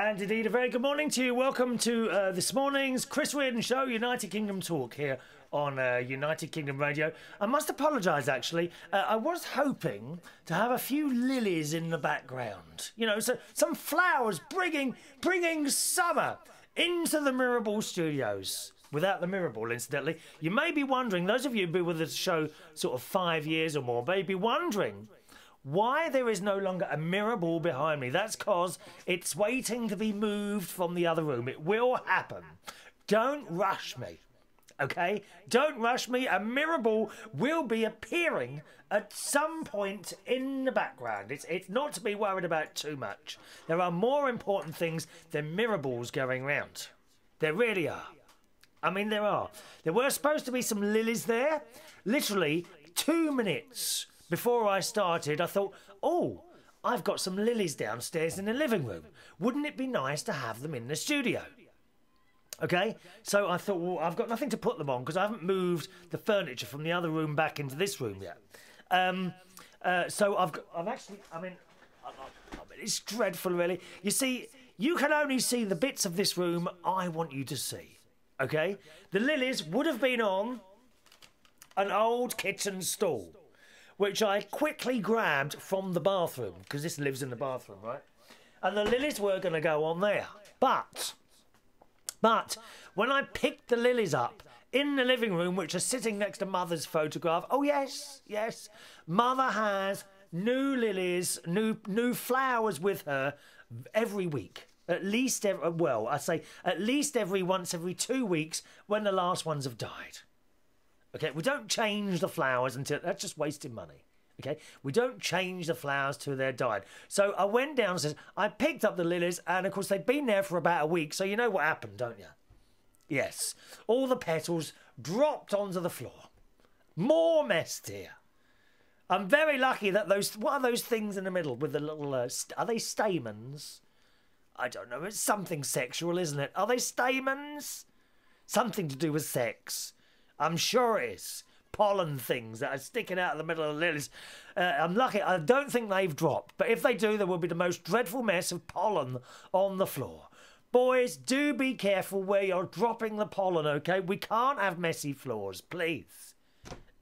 And indeed, a very good morning to you. Welcome to this morning's Chris Reardon Show, United Kingdom Talk here on United Kingdom Radio. I must apologise, actually. I was hoping to have a few lilies in the background. You know, so some flowers bringing summer into the Mirrorball studios. Without the mirrorball, incidentally. You may be wondering, those of you who've been with the show sort of 5 years or more, may be wondering why there is no longer a mirrorball behind me. That's because it's waiting to be moved from the other room. It will happen. Don't rush me, okay? Don't rush me. A mirrorball will be appearing at some point in the background. It's not to be worried about too much. There are more important things than mirrorballs going round. There really are. I mean, there are. There were supposed to be some lilies there. Literally 2 minutes before I started, I thought, oh, I've got some lilies downstairs in the living room. Wouldn't it be nice to have them in the studio? Okay, so I thought, well, I've got nothing to put them on because I haven't moved the furniture from the other room back into this room yet. So I've actually, I mean, it's dreadful, really. You see, you can only see the bits of this room I want you to see. Okay, the lilies would have been on an old kitchen stool, which I quickly grabbed from the bathroom, because this lives in the bathroom, right? And the lilies were going to go on there. But when I picked the lilies up in the living room, which are sitting next to Mother's photograph, oh yes, Mother has new lilies, new flowers with her every week. At least, well, I say at least once every 2 weeks when the last ones have died. Okay, we don't change the flowers until... That's just wasting money. Okay, we don't change the flowers till they're died. So I went downstairs, I picked up the lilies, and of course they'd been there for about a week, so you know what happened, don't you? Yes, all the petals dropped onto the floor. More mess here. I'm very lucky that those... What are those things in the middle with the little... are they stamens? I don't know, it's something sexual, isn't it? Are they stamens? Something to do with sex. I'm sure it is. Pollen things that are sticking out of the middle of the lilies. I'm lucky, I don't think they've dropped. But if they do, there will be the most dreadful mess of pollen on the floor. Boys, do be careful where you're dropping the pollen, okay? We can't have messy floors, please.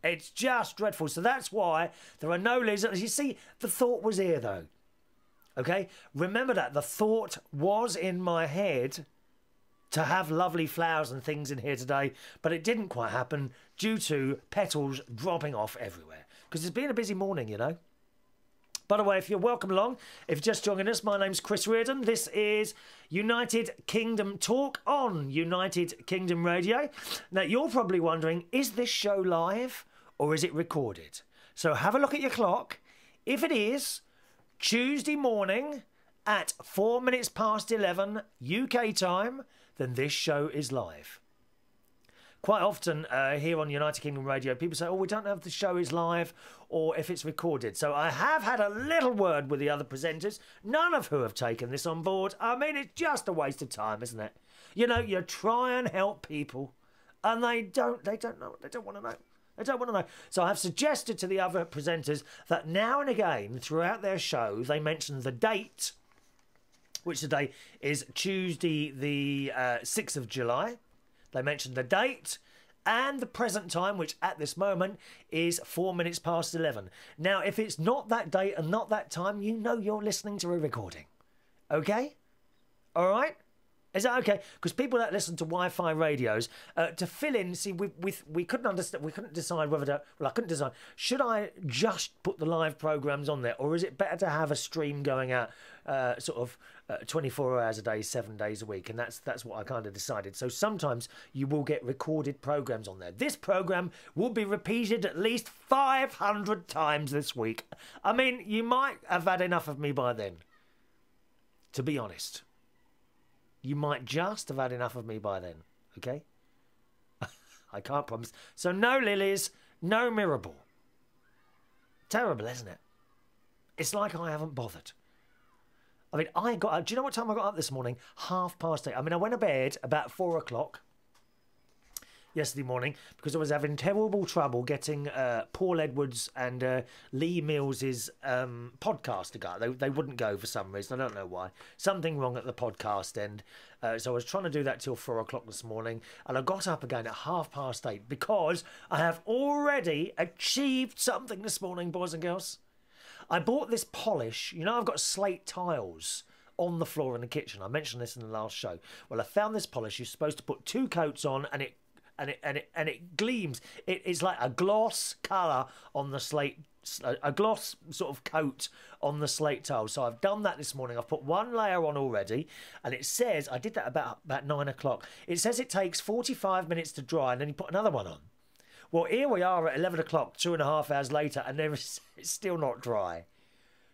It's just dreadful. So that's why there are no lilies. You see, the thought was here, though. Okay, remember that the thought was in my head to have lovely flowers and things in here today, but it didn't quite happen due to petals dropping off everywhere. Because it's been a busy morning, you know. By the way, if you're welcome along, if you're just joining us, my name's Chris Reardon. This is United Kingdom Talk on United Kingdom Radio. Now, you're probably wondering, is this show live or is it recorded? So have a look at your clock. If it is... Tuesday morning at 4 minutes past 11 UK time, then this show is live. Quite often here on United Kingdom Radio, people say, oh, we don't know if the show is live or if it's recorded. So I have had a little word with the other presenters, none of who have taken this on board. I mean, it's just a waste of time, isn't it? You know, you try and help people and they don't know, they don't want to know. I don't want to know. So I've suggested to the other presenters that now and again throughout their show they mention the date, which today is Tuesday the 6th of July. They mention the date and the present time, which at this moment is 4 minutes past 11. Now, if it's not that date and not that time, you know you're listening to a recording. Okay? All right? Is that okay? Because people that listen to Wi-Fi radios, to fill in, see, we couldn't understand, we couldn't decide whether to, well, I couldn't decide, should I just put the live programmes on there, or is it better to have a stream going out sort of 24 hours a day, 7 days a week? And that's what I kind of decided. So sometimes you will get recorded programmes on there. This programme will be repeated at least 500 times this week. I mean, you might have had enough of me by then, to be honest. You might just have had enough of me by then, okay? I can't promise. So no lilies, no mirrorball. Terrible, isn't it? It's like I haven't bothered. I mean, do you know what time I got up this morning? 8:30. I mean, I went to bed about 4 o'clock. yesterday morning because I was having terrible trouble getting Paul Edwards and Lee Mills's podcast to go. They wouldn't go for some reason. I don't know why. Something wrong at the podcast end. So I was trying to do that till 4 o'clock this morning, and I got up again at 8:30 because I have already achieved something this morning, boys and girls. I bought this polish. You know, I've got slate tiles on the floor in the kitchen. I mentioned this in the last show. Well, I found this polish. You're supposed to put 2 coats on, and it gleams. It's like a gloss colour on the slate, a gloss sort of coat on the slate tile. So I've done that this morning. I've put 1 layer on already, and it says, I did that about 9 o'clock. It says it takes 45 minutes to dry, and then you put another one on. Well, here we are at 11 o'clock, 2.5 hours later, and it's still not dry.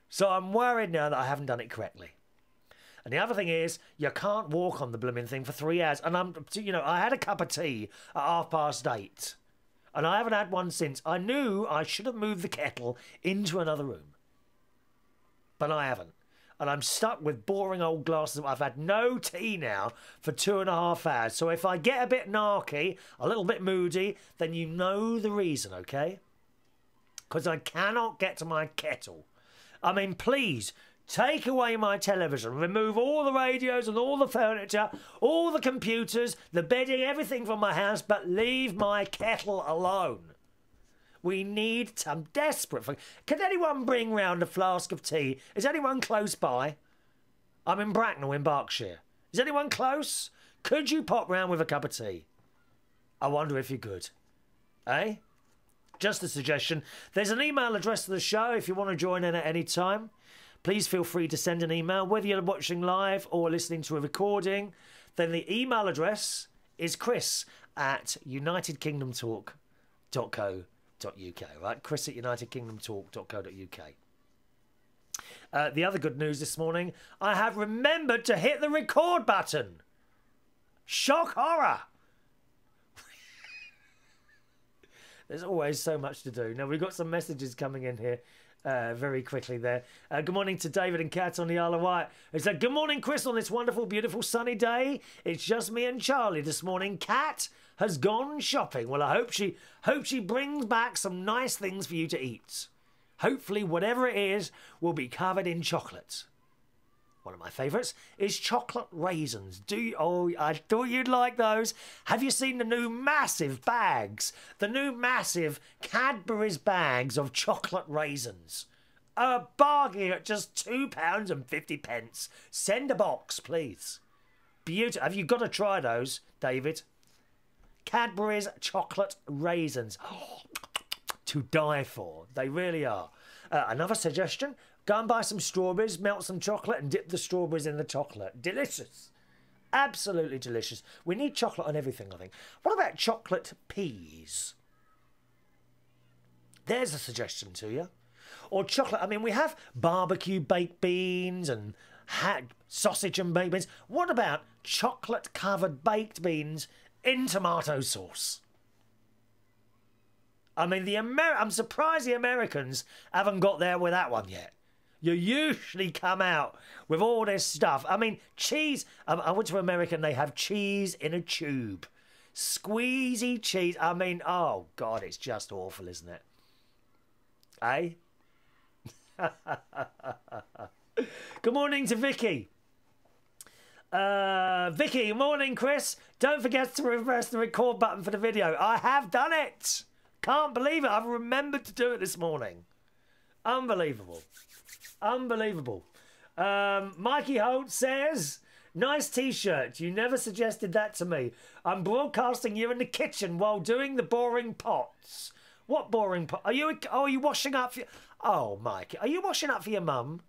So I'm worried now that I haven't done it correctly. And the other thing is, you can't walk on the blooming thing for 3 hours. And I had a cup of tea at 8:30, and I haven't had one since. I knew I should have moved the kettle into another room, but I haven't. And I'm stuck with boring old glasses. I've had no tea now for 2.5 hours. So if I get a bit narky, a little bit moody, then you know the reason, okay? Because I cannot get to my kettle. I mean, please, take away my television. Remove all the radios and all the furniture, all the computers, the bedding, everything from my house, but leave my kettle alone. We need some desperate... Can anyone bring round a flask of tea? Is anyone close by? I'm in Bracknell in Berkshire. Is anyone close? Could you pop round with a cup of tea? I wonder if you could. Eh? Just a suggestion. There's an email address to the show if you want to join in at any time. Please feel free to send an email, whether you're watching live or listening to a recording. Then the email address is chris@unitedkingdomtalk.co.uk. Right, chris@unitedkingdomtalk.co.uk. The other good news this morning, I have remembered to hit the record button. Shock horror. There's always so much to do. Now, we've got some messages coming in here very quickly there. Good morning to David and Kat on the Isle of Wight. He said, good morning, Chris, on this wonderful, beautiful, sunny day. It's just me and Charlie this morning. Kat has gone shopping. Well, I hope she brings back some nice things for you to eat. Hopefully, whatever it is will be covered in chocolate. One of my favourites is chocolate raisins. I thought you'd like those. Have you seen the new massive bags? The new massive Cadbury's bags of chocolate raisins. A bargain at just £2.50. Send a box, please. Beautiful. Have you got to try those, David? Cadbury's chocolate raisins. Oh, to die for. They really are. Another suggestion. Go and buy some strawberries, melt some chocolate and dip the strawberries in the chocolate. Delicious. Absolutely delicious. We need chocolate on everything, I think. What about chocolate peas? There's a suggestion to you. Or chocolate. I mean, we have barbecue baked beans and sausage and baked beans. What about chocolate-covered baked beans in tomato sauce? I mean, I'm surprised the Americans haven't got there with that one yet. You usually come out with all this stuff. I mean, cheese. I went to America and they have cheese in a tube. Squeezy cheese. I mean, oh, God, it's just awful, isn't it? Eh? Good morning to Vicky. Vicky, morning, Chris. Don't forget to press the record button for the video. I have done it. Can't believe it. I've remembered to do it this morning. Unbelievable. Unbelievable. Mikey Holt says, nice T-shirt. You never suggested that to me. I'm broadcasting you in the kitchen while doing the boring pots. What boring pot? Are you washing up for... Oh, Mikey, are you washing up for your mum?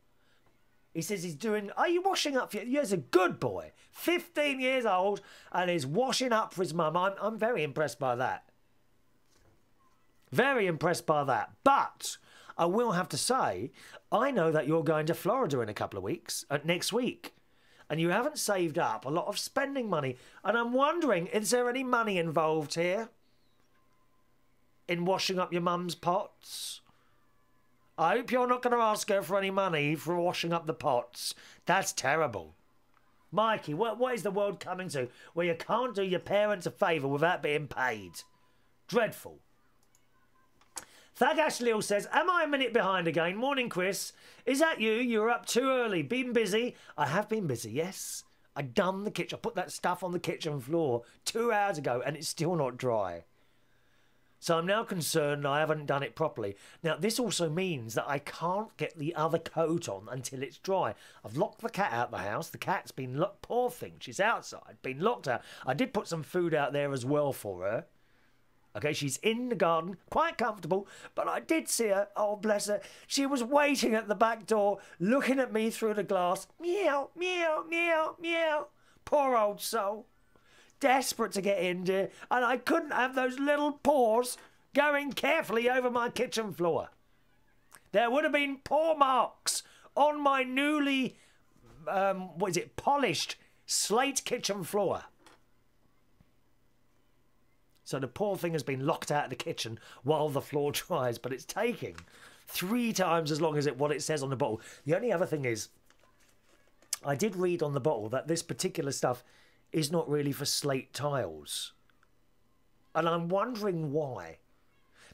He says he's doing... Are you washing up for... He's a good boy. 15 years old and is washing up for his mum. I'm very impressed by that. Very impressed by that. But I will have to say, I know that you're going to Florida in a couple of weeks, next week. And you haven't saved up a lot of spending money. And I'm wondering, is there any money involved here? In washing up your mum's pots? I hope you're not going to ask her for any money for washing up the pots. That's terrible. Mikey, what is the world coming to where you can't do your parents a favour without being paid? Dreadful. Thag Ashley says, am I a minute behind again? Morning, Chris. Is that you? You were up too early. Been busy? I have been busy, yes. I done the kitchen. I put that stuff on the kitchen floor 2 hours ago and it's still not dry. So I'm now concerned I haven't done it properly. Now, this also means that I can't get the other coat on until it's dry. I've locked the cat out of the house. The cat's been locked. Poor thing, she's outside, been locked out. I did put some food out there as well for her. Okay, she's in the garden, quite comfortable, but I did see her. Oh, bless her. She was waiting at the back door, looking at me through the glass. Meow, meow, meow, meow. Poor old soul. Desperate to get in, dear, and I couldn't have those little paws going carefully over my kitchen floor. There would have been paw marks on my newly, polished slate kitchen floor. So the poor thing has been locked out of the kitchen while the floor dries, but it's taking 3 times as long as what it says on the bottle. The only other thing is, I did read on the bottle that this particular stuff is not really for slate tiles. And I'm wondering why.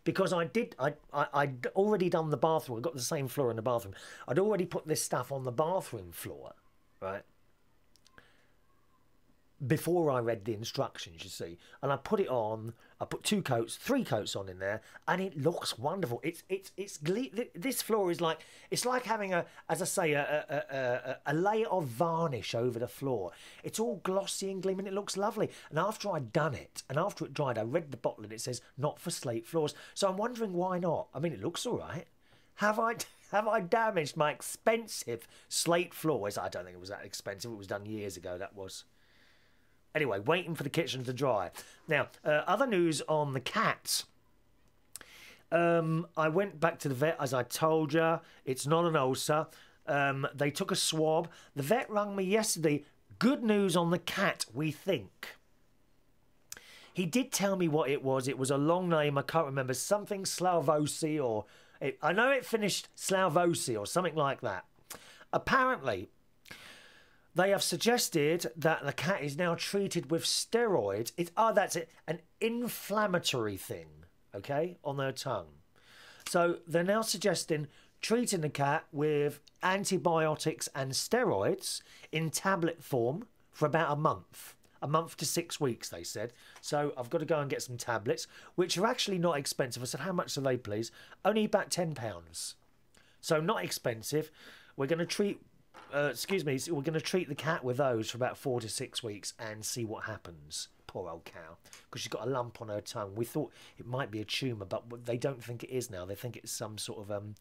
Because I'd already done the bathroom. I've got the same floor in the bathroom. I'd already put this stuff on the bathroom floor, right? Before I read the instructions, you see. And I put it on. I put 3 coats on in there, and it looks wonderful. This floor is like, it's like having a layer of varnish over the floor. It's all glossy and gleaming. It looks lovely. And after I'd done it, and after it dried, I read the bottle and it says not for slate floors. So I'm wondering why not. I mean, it looks all right. Have I damaged my expensive slate floors? I don't think it was that expensive. It was done years ago. That was. Anyway, waiting for the kitchen to dry. Now, other news on the cats. I went back to the vet, as I told you. It's not an ulcer. They took a swab. The vet rang me yesterday. Good news on the cat, we think. He did tell me what it was. It was a long name. I can't remember. Something Slavosi or... I know it finished Slavosi or something like that. Apparently... they have suggested that the cat is now treated with steroids. That's it, an inflammatory thing, okay, on their tongue. So they're now suggesting treating the cat with antibiotics and steroids in tablet form for about a month to 6 weeks, they said. So I've got to go and get some tablets, which are actually not expensive. I said, how much are they, please? Only about £10. So not expensive. We're going to treat... we're going to treat the cat with those for about 4 to 6 weeks and see what happens. Poor old cow, because she's got a lump on her tongue. We thought it might be a tumour, but they don't think it is now. They think it's some sort of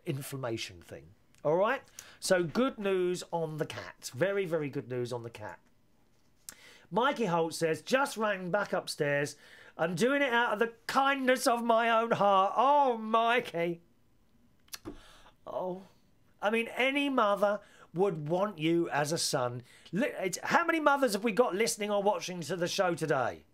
inflammation thing. All right? So good news on the cat. Very, very good news on the cat. Mikey Holt says, just rang back upstairs. I'm doing it out of the kindness of my own heart. Oh, Mikey. Oh. I mean, any mother would want you as a son. How many mothers have we got listening or watching to the show today?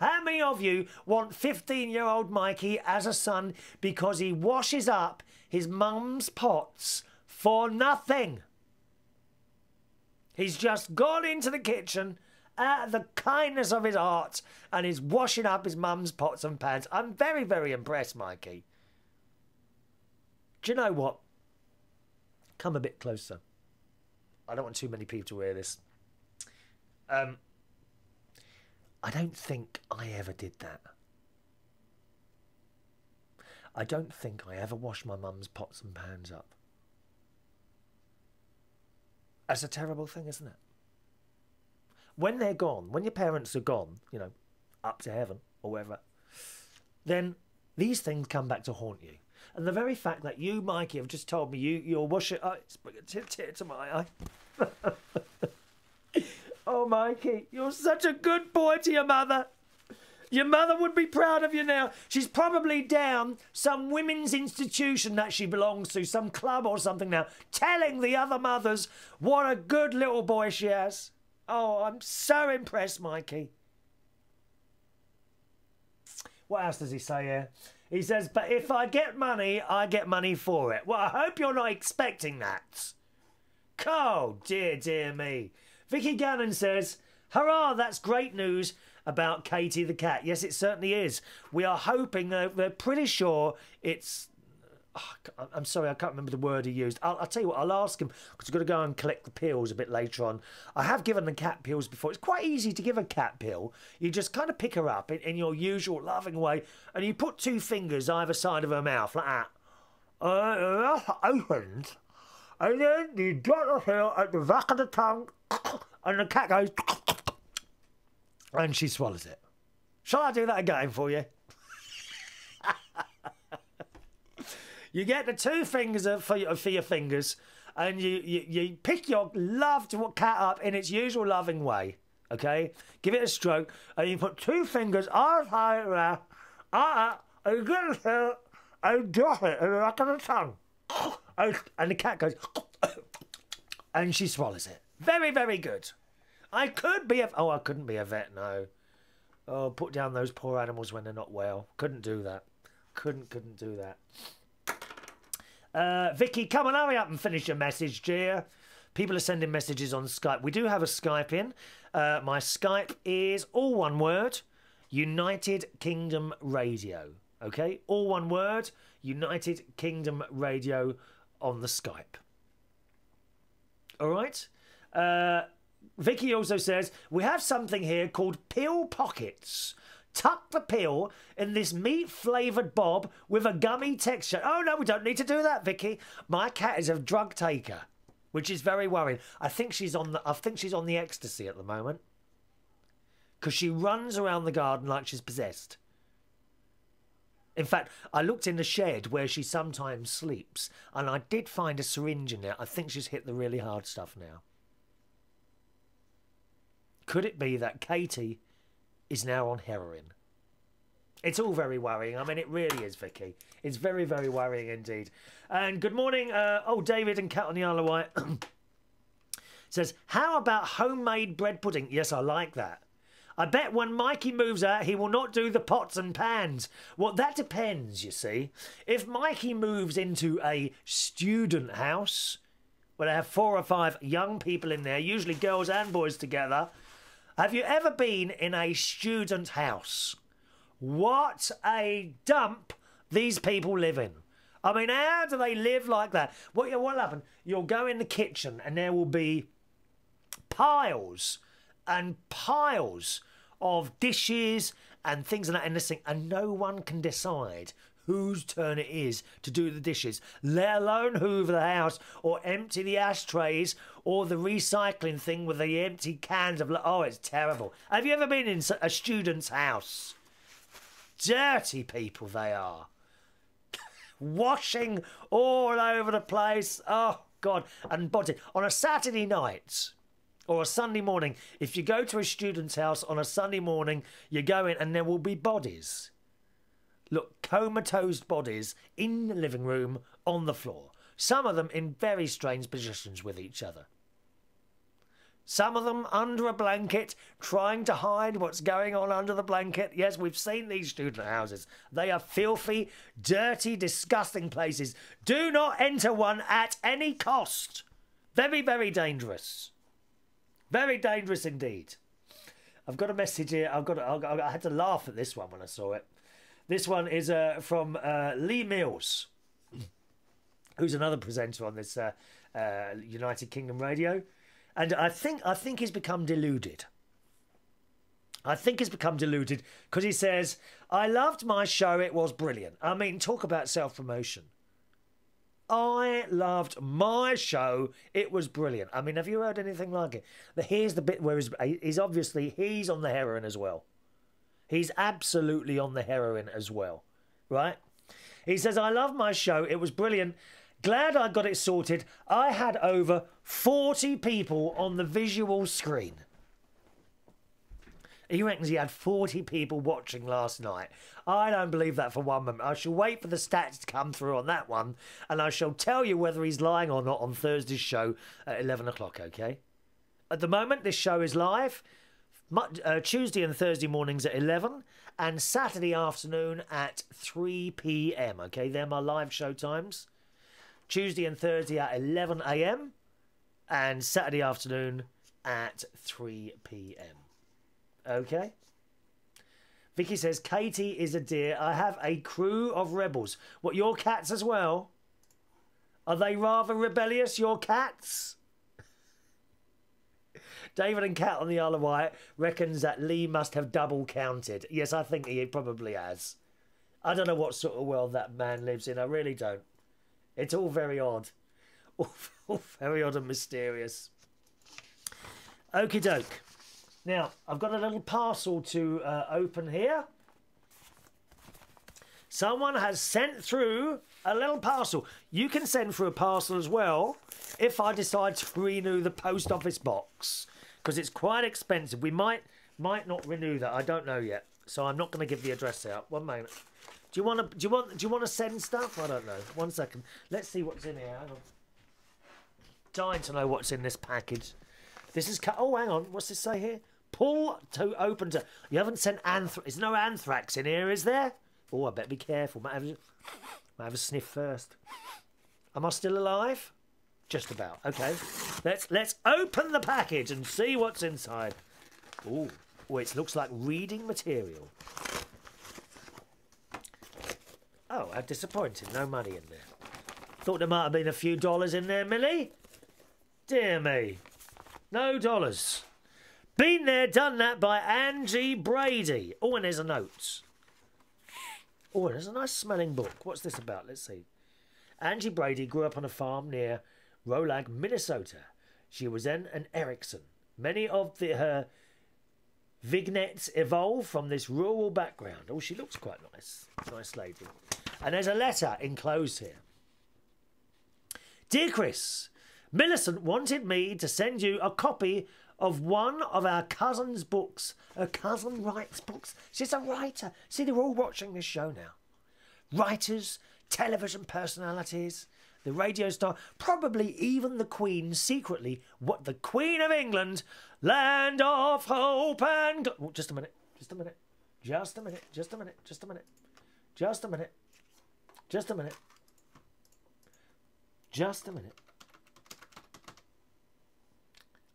How many of you want 15-year-old Mikey as a son because he washes up his mum's pots for nothing? He's just gone into the kitchen out of the kindness of his heart and is washing up his mum's pots and pans. I'm very, very impressed, Mikey. Do you know what? Come a bit closer. I don't want too many people to hear this. I don't think I ever did that. I don't think I ever washed my mum's pots and pans up. That's a terrible thing, isn't it? When they're gone, when your parents are gone, you know, up to heaven or wherever, then these things come back to haunt you. And the very fact that you, Mikey, have just told me you'll wash it... it's bring a tear to my eye. Oh, Mikey, you're such a good boy to your mother. Your mother would be proud of you now. She's probably down some women's institution that she belongs to, some club or something now, telling the other mothers what a good little boy she has. Oh, I'm so impressed, Mikey. What else does he say here? He says, but if I get money, I get money for it. Well, I hope you're not expecting that. Oh, dear, dear me. Vicky Gannon says, hurrah, that's great news about Katie the cat. Yes, it certainly is. We are hoping, we're pretty sure it's... Oh, I'm sorry, I can't remember the word he used. I'll tell you what, I'll ask him, because I've got to go and collect the pills a bit later on. I have given the cat pills before. It's quite easy to give a cat pill. You just kind of pick her up in your usual loving way, and you put 2 fingers either side of her mouth, like that. Opened, and then you drop the pill at the back of the tongue, and the cat goes, and she swallows it. Shall I do that again for you? You get the 2 fingers for your fingers, and you pick your loved cat up in its usual loving way, okay? Give it a stroke, and you put 2 fingers on the and you get the pill, and drop it in the back of the tongue. And the cat goes, and she swallows it. Very, very good. I could be a... Oh, I couldn't be a vet, no. Oh, put down those poor animals when they're not well. Couldn't do that. Couldn't do that. Vicky, come on, hurry up and finish your message, dear. People are sending messages on Skype. We do have a Skype in. My Skype is all one word, United Kingdom Radio. Okay? All one word, United Kingdom Radio on the Skype. All right? Vicky also says, we have something here called pill pockets. Tuck the pill in this meat-flavoured bob with a gummy texture. Oh, no, we don't need to do that, Vicky. My cat is a drug taker, which is very worrying. I think she's on the ecstasy at the moment, because she runs around the garden like she's possessed. In fact, I looked in the shed where she sometimes sleeps, and I did find a syringe in there. I think she's hit the really hard stuff now. Could it be that Katie is now on heroin? It's all very worrying. I mean, it really is, Vicky. It's very, very worrying indeed. And good morning, David and Cat on the Isle of Wight. Says, how about homemade bread pudding? Yes, I like that. I bet when Mikey moves out, he will not do the pots and pans. Well, that depends, you see. If Mikey moves into a student house, where they have 4 or 5 young people in there, usually girls and boys together, have you ever been in a student house? What a dump these people live in. I mean, how do they live like that? What'll happen? You'll go in the kitchen and there will be piles and piles of dishes and things like that in the sink, and no one can decide whose turn it is to do the dishes, let alone hoover the house or empty the ashtrays or the recycling thing with the empty cans of... Oh, it's terrible. Have you ever been in a student's house? Dirty people they are. Washing all over the place. Oh, God. And body. On a Saturday night or a Sunday morning, if you go to a student's house on a Sunday morning, you go in and there will be bodies. Look, comatose bodies in the living room on the floor. Some of them in very strange positions with each other. Some of them under a blanket, trying to hide what's going on under the blanket. Yes, we've seen these student houses. They are filthy, dirty, disgusting places. Do not enter one at any cost. Very, very dangerous. Very dangerous indeed. I've got a message here. I had to laugh at this one when I saw it. This one is from Lee Mills, who's another presenter on this United Kingdom radio. And I think he's become deluded. I think he's become deluded because he says, I loved my show, it was brilliant. I mean, talk about self-promotion. I loved my show, it was brilliant. I mean, have you heard anything like it? Here's the bit where he's on the heroin as well. He's absolutely on the heroin as well, right? He says, I love my show, it was brilliant. Glad I got it sorted. I had over 40 people on the visual screen. He reckons he had 40 people watching last night. I don't believe that for one moment. I shall wait for the stats to come through on that one, and I shall tell you whether he's lying or not on Thursday's show at 11 o'clock, okay? At the moment, this show is live. Tuesday and Thursday mornings at 11 and Saturday afternoon at 3 p.m. Okay, they're my live show times. Tuesday and Thursday at 11 a.m. and Saturday afternoon at 3 p.m. Okay? Vicky says, Katie is a dear. I have a crew of rebels. What, your cats as well? Are they rather rebellious, your cats? David and Kat on the Isle of Wight reckons that Lee must have double counted. Yes, I think he probably has. I don't know what sort of world that man lives in. I really don't. It's all very odd. All very odd and mysterious. Okie doke. Now, I've got a little parcel to open here. Someone has sent through a little parcel. You can send through a parcel as well if I decide to renew the post office box, because it's quite expensive. We might not renew that. I don't know yet, so I'm not going to give the address out. 1 moment. Do you want to send stuff? I don't know. 1 second. Let's see what's in here. Hang on. Dying to know what's in this package. This is oh, hang on. What's this say here? Pull to open to. You haven't sent anthrax. There's no anthrax in here, is there? Oh, I better be careful. Might have a sniff first. Am I still alive? Just about. Okay. Let's open the package and see what's inside. Oh, it looks like reading material. Oh, how disappointing. No money in there. Thought there might have been a few dollars in there, Millie. Dear me. No dollars. Been there, done that by Angie Brady. Oh, and there's a note. Oh, there's a nice smelling book. What's this about? Let's see. Angie Brady grew up on a farm near Prologue, Minnesota. She was then an Erickson. Many of her vignettes evolved from this rural background. Oh, she looks quite nice. Nice lady. And there's a letter enclosed here. Dear Chris, Millicent wanted me to send you a copy of one of our cousin's books. Her cousin writes books. She's a writer. See, they're all watching this show now. Writers, television personalities, the radio star, probably even the Queen secretly. What, the Queen of England, land of hope and... Oh, just a minute. Just a minute. Just a minute. Just a minute. Just a minute. Just a minute. Just a minute. Just a minute.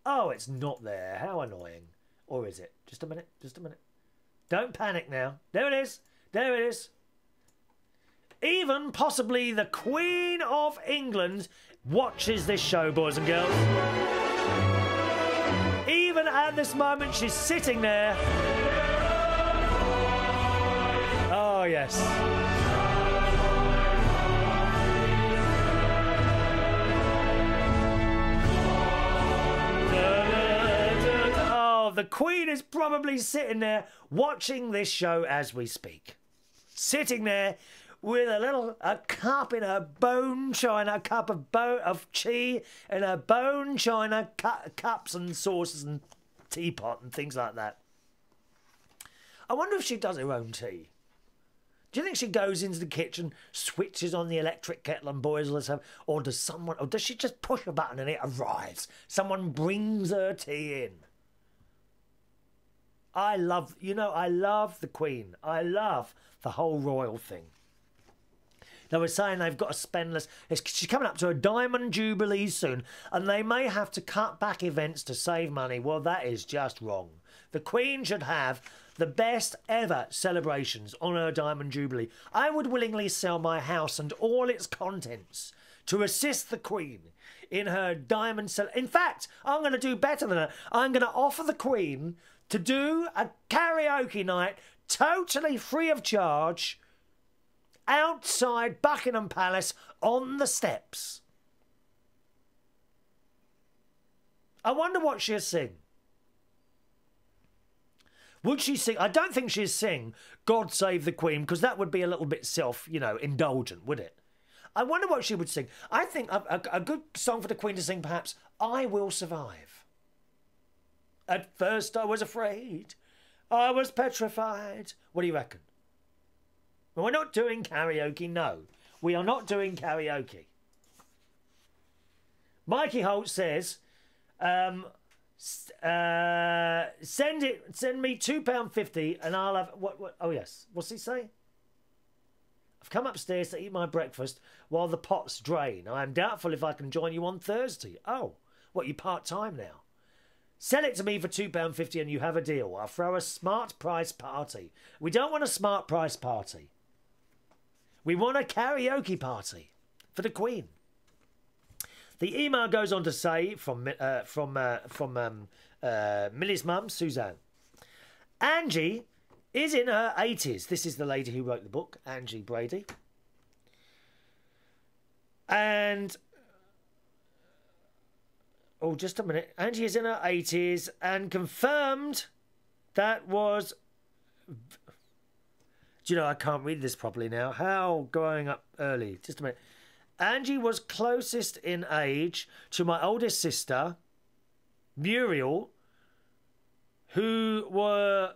Oh, it's not there. How annoying. Or is it? Just a minute. Just a minute. Don't panic now. There it is. There it is. Even possibly the Queen of England watches this show, boys and girls. Even at this moment, she's sitting there. Oh, yes. The Queen is probably sitting there watching this show as we speak. Sitting there with a cup in her bone china, a cup of tea in her bone china, cups and saucers and teapot and things like that. I wonder if she does her own tea. Do you think she goes into the kitchen, switches on the electric kettle and boils herself, or does she just push a button and it arrives? Someone brings her tea in. I love the Queen. I love the whole royal thing. They were saying they've got to spend less. She's coming up to a Diamond Jubilee soon, and they may have to cut back events to save money. Well, that is just wrong. The Queen should have the best ever celebrations on her Diamond Jubilee. I would willingly sell my house and all its contents to assist the Queen in her diamond In fact, I'm going to do better than that. I'm going to offer the Queen to do a karaoke night totally free of charge outside Buckingham Palace on the steps. I wonder what she'll sing. Would she sing? I don't think she'd sing God Save the Queen, because that would be a little bit indulgent, would it? I wonder what she would sing. I think a good song for the Queen to sing, perhaps, I Will Survive. At first I was afraid. I was petrified. What do you reckon? Well, we're not doing karaoke, no. We are not doing karaoke. Mikey Holt says, send me £2.50 and I'll have... What? Oh, yes. What's he say? I've come upstairs to eat my breakfast while the pots drain. I am doubtful if I can join you on Thursday. Oh, What, you part-time now? Sell it to me for £2.50 and you have a deal. I'll throw a smart price party. We don't want a smart price party. We want a karaoke party for the Queen. The email goes on to say from Millie's mum, Suzanne. Angie is in her 80s. This is the lady who wrote the book, Angie Brady. And... oh, just a minute. Angie is in her 80s and confirmed that was... do you know, I can't read this properly now. How growing up early? Just a minute. Angie was closest in age to my oldest sister, Muriel, who were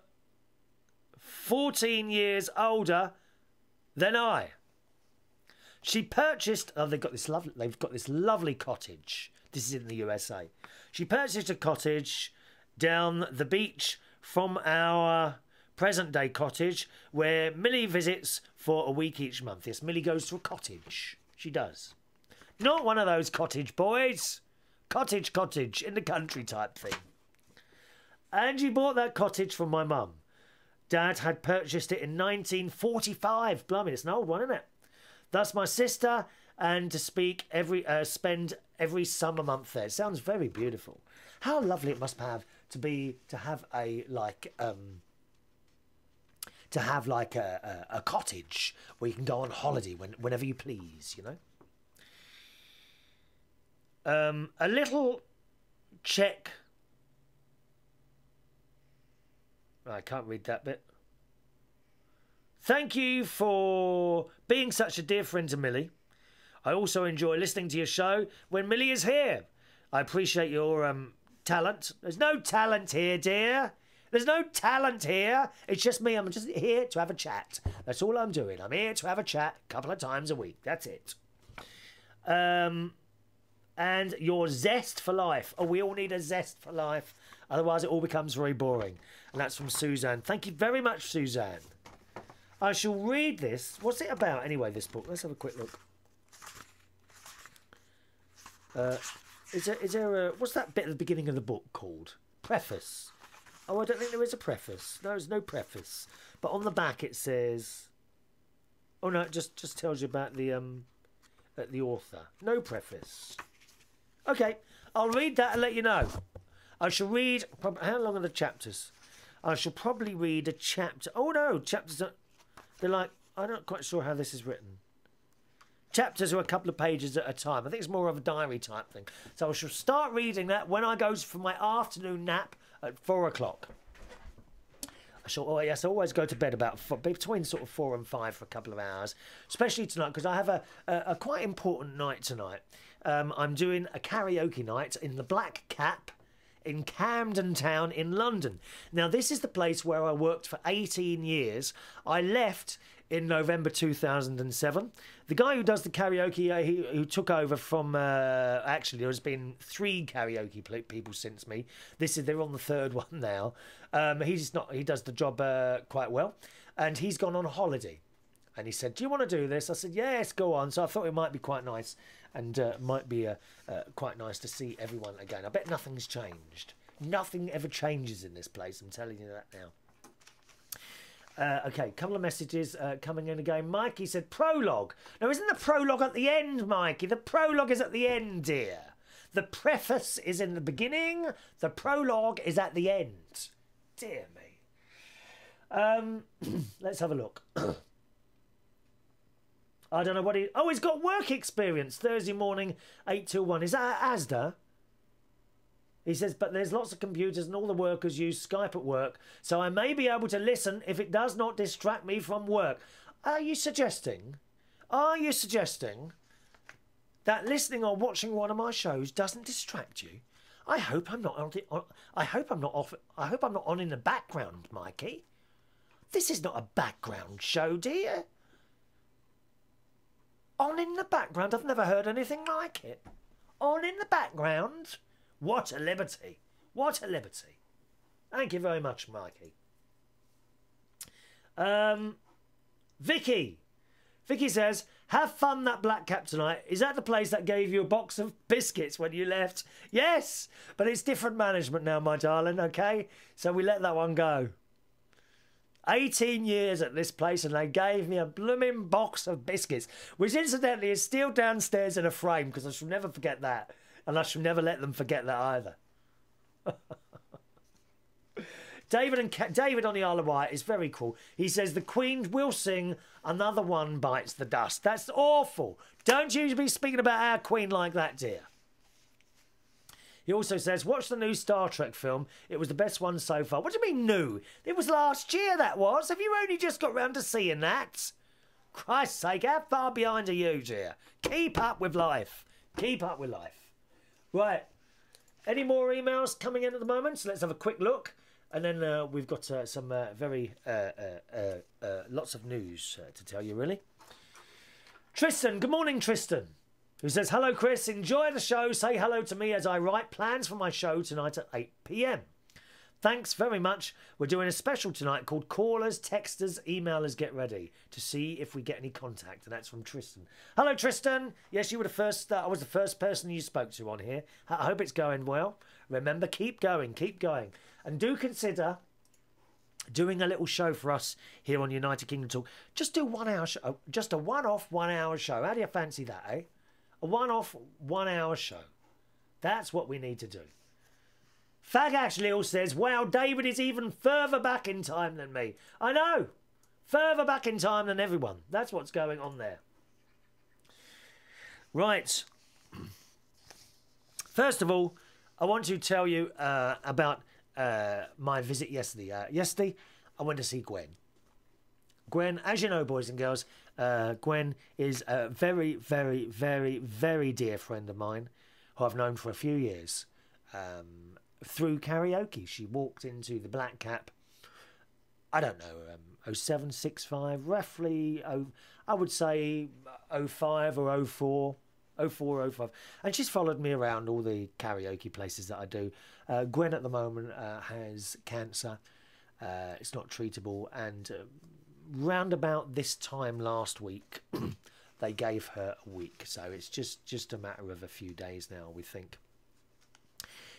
14 years older than I. She purchased... oh, they've got this lovely cottage. This is in the USA. She purchased a cottage down the beach from our present-day cottage where Millie visits for a week each month. Yes, Millie goes to a cottage. She does. Not one of those cottage boys. Cottage in the country type thing. Angie bought that cottage from my mum. Dad had purchased it in 1945. Blimey, it's an old one, isn't it? Thus my sister and to spend every summer month there. It sounds very beautiful. How lovely it must have to have a cottage where you can go on holiday whenever you please, you know. A little check. I can't read that bit. Thank you for being such a dear friend to Millie. I also enjoy listening to your show when Millie is here. I appreciate your talent. There's no talent here, dear. There's no talent here. It's just me. I'm just here to have a chat. That's all I'm doing. I'm here to have a chat a couple of times a week. That's it. And your zest for life. Oh, we all need a zest for life. Otherwise, it all becomes very boring. And that's from Suzanne. Thank you very much, Suzanne. I shall read this. What's it about anyway, this book? Let's have a quick look. Is there a... what's that bit at the beginning of the book called? Preface. Oh, I don't think there is a preface. No, there's no preface. But on the back it says... oh, no, it just tells you about the author. No preface. Okay, I'll read that and let you know. I shall read... how long are the chapters? I shall probably read a chapter... oh, no, chapters are... they're like... I'm not quite sure how this is written. Chapters are a couple of pages at a time. I think it's more of a diary type thing. So I shall start reading that when I go for my afternoon nap at 4 o'clock. I shall, oh yes, I always go to bed about between sort of 4 and 5 for a couple of hours, especially tonight because I have a quite important night tonight. I'm doing a karaoke night in the Black Cap in Camden Town in London. Now, this is the place where I worked for 18 years. I left in November 2007. The guy who does the karaoke, who took over from... actually, there's been 3 karaoke people since me. They're on the 3rd one now. He does the job quite well. And he's gone on holiday. And he said, do you want to do this? I said, yes, go on. So I thought it might be quite nice. And might be quite nice to see everyone again. I bet nothing's changed. Nothing ever changes in this place. I'm telling you that now. Okay, couple of messages coming in again. Mikey said, prologue. Now, isn't the prologue at the end, Mikey? The prologue is at the end, dear. The preface is in the beginning. The prologue is at the end. Dear me. Let's have a look. I don't know what he... oh, he's got work experience. Thursday morning, 8 till 1. Is that at Asda? He says, but there's lots of computers and all the workers use Skype at work, so I may be able to listen if it does not distract me from work. Are you suggesting that listening or watching one of my shows doesn't distract you? I hope I'm not on in the background, Mikey. This is not a background show, dear. On in the background, I've never heard anything like it. On in the background. What a liberty. What a liberty. Thank you very much, Mikey. Vicky. Vicky says, Have fun, that black cap tonight. Is that the place that gave you a box of biscuits when you left? Yes, but it's different management now, my darling, okay? So we let that one go. 18 years at this place and they gave me a blooming box of biscuits, which incidentally is still downstairs in a frame because I shall never forget that. And I shall never let them forget that either. David on the Isle of Wight is very cool. He says the Queen will sing "Another One Bites the Dust." That's awful. Don't you be speaking about our Queen like that, dear. He also says, watch the new Star Trek film. It was the best one so far. What do you mean new? It was last year, that was. Have you only just got round to seeing that? Christ's sake, how far behind are you, dear? Keep up with life. Keep up with life. Right. Any more emails coming in at the moment? So let's have a quick look. And then we've got some lots of news to tell you, really. Tristan, good morning, Tristan. Who says, hello, Chris. Enjoy the show. Say hello to me as I write plans for my show tonight at 8 p.m. Thanks very much. We're doing a special tonight called Callers, Texters, Emailers Get Ready to see if we get any contact. And that's from Tristan. Hello, Tristan. Yes, you were the first. I was the first person you spoke to on here. I hope it's going well. Remember, keep going. Keep going. And do consider doing a little show for us here on United Kingdom Talk. Just do 1 hour show. Just a one-off 1 hour show. How do you fancy that, eh? A one-off 1 hour show. That's what we need to do. Fag actually all says, wow, David is even further back in time than me. I know. Further back in time than everyone. That's what's going on there. Right. First of all, I want to tell you about my visit yesterday. Yesterday, I went to see Gwen. Gwen, as you know, boys and girls, Gwen is a very, very, very, very dear friend of mine who I've known for a few years. Through karaoke, she walked into the Black Cap, I don't know, 0765, roughly, I would say 05 or 04, 04 or 05. And she's followed me around all the karaoke places that I do. Gwen at the moment has cancer. It's not treatable, and round about this time last week, they gave her a week. So it's just a matter of a few days now, we think.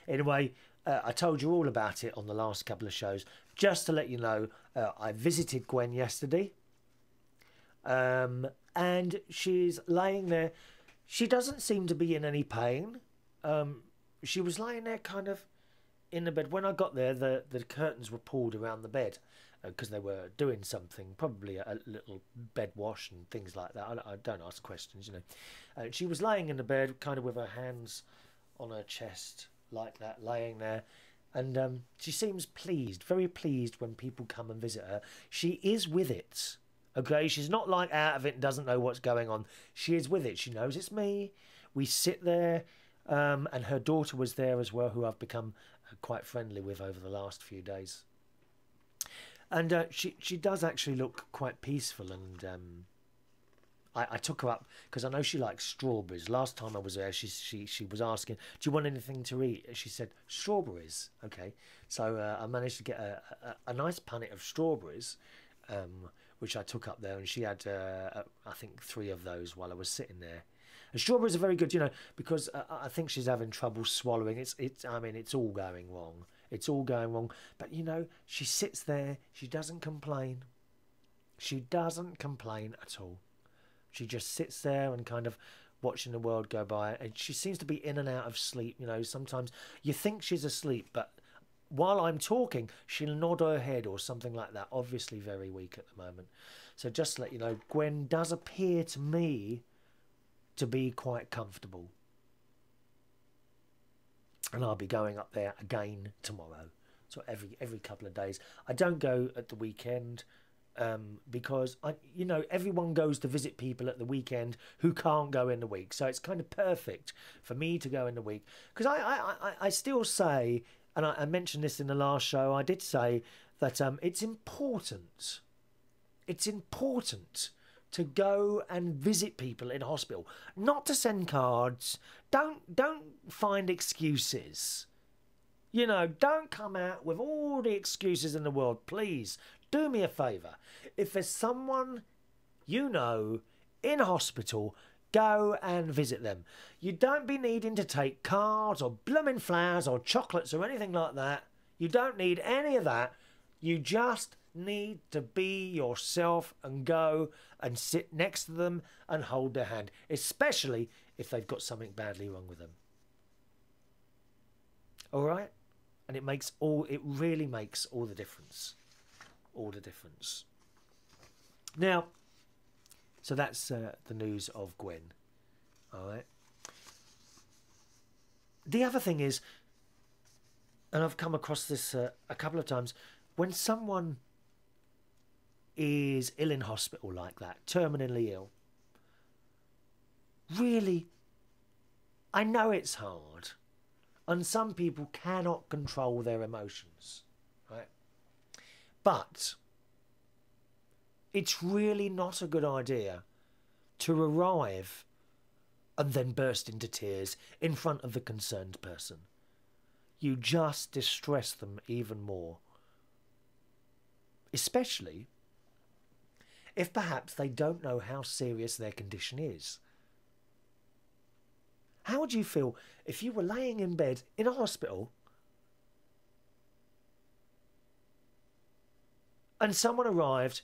Anyway, I told you all about it on the last couple of shows. Just to let you know, I visited Gwen yesterday. And she's laying there. She doesn't seem to be in any pain. She was lying there kind of in the bed. When I got there, the curtains were pulled around the bed because they were doing something, probably a little bed wash and things like that. I don't ask questions, you know. She was laying in the bed kind of with her hands on her chest like that, laying there. And she seems pleased, very pleased when people come and visit her. She is with it. Okay, she's not like out of it and doesn't know what's going on. She is with it. She knows it's me. We sit there, and her daughter was there as well, who I've become quite friendly with over the last few days. And she does actually look quite peaceful. And I took her up because I know she likes strawberries. Last time I was there, she was asking, "Do you want anything to eat?" She said, "Strawberries." Okay, so I managed to get a nice punnet of strawberries. Which I took up there, and she had, I think, 3 of those while I was sitting there. And strawberries are very good, you know, because I think she's having trouble swallowing. I mean, it's all going wrong. It's all going wrong. But, you know, she sits there. She doesn't complain. She doesn't complain at all. She just sits there and kind of watching the world go by. And she seems to be in and out of sleep, you know. Sometimes you think she's asleep, but while I'm talking, she'll nod her head or something like that. Obviously very weak at the moment. So just to let you know, Gwen does appear to me to be quite comfortable. And I'll be going up there again tomorrow. So every couple of days. I don't go at the weekend because, you know, everyone goes to visit people at the weekend who can't go in the week. So it's kind of perfect for me to go in the week. Because I still say, and I mentioned this in the last show, I did say that it's important. It's important to go and visit people in hospital, not to send cards. Don't find excuses. You know, don't come out with all the excuses in the world. Please, do me a favour. If there's someone you know in hospital, go and visit them. You don't be needing to take cards or blooming flowers or chocolates or anything like that. You don't need any of that. You just need to be yourself and go and sit next to them and hold their hand, especially if they've got something badly wrong with them. All right? And it really makes all the difference. All the difference. Now, so that's the news of Gwen. All right. The other thing is, and I've come across this a couple of times, when someone is ill in hospital like that, terminally ill, really, I know it's hard, and some people cannot control their emotions, right? But it's really not a good idea to arrive and then burst into tears in front of the concerned person. You just distress them even more. Especially if perhaps they don't know how serious their condition is. How would you feel if you were laying in bed in a hospital and someone arrived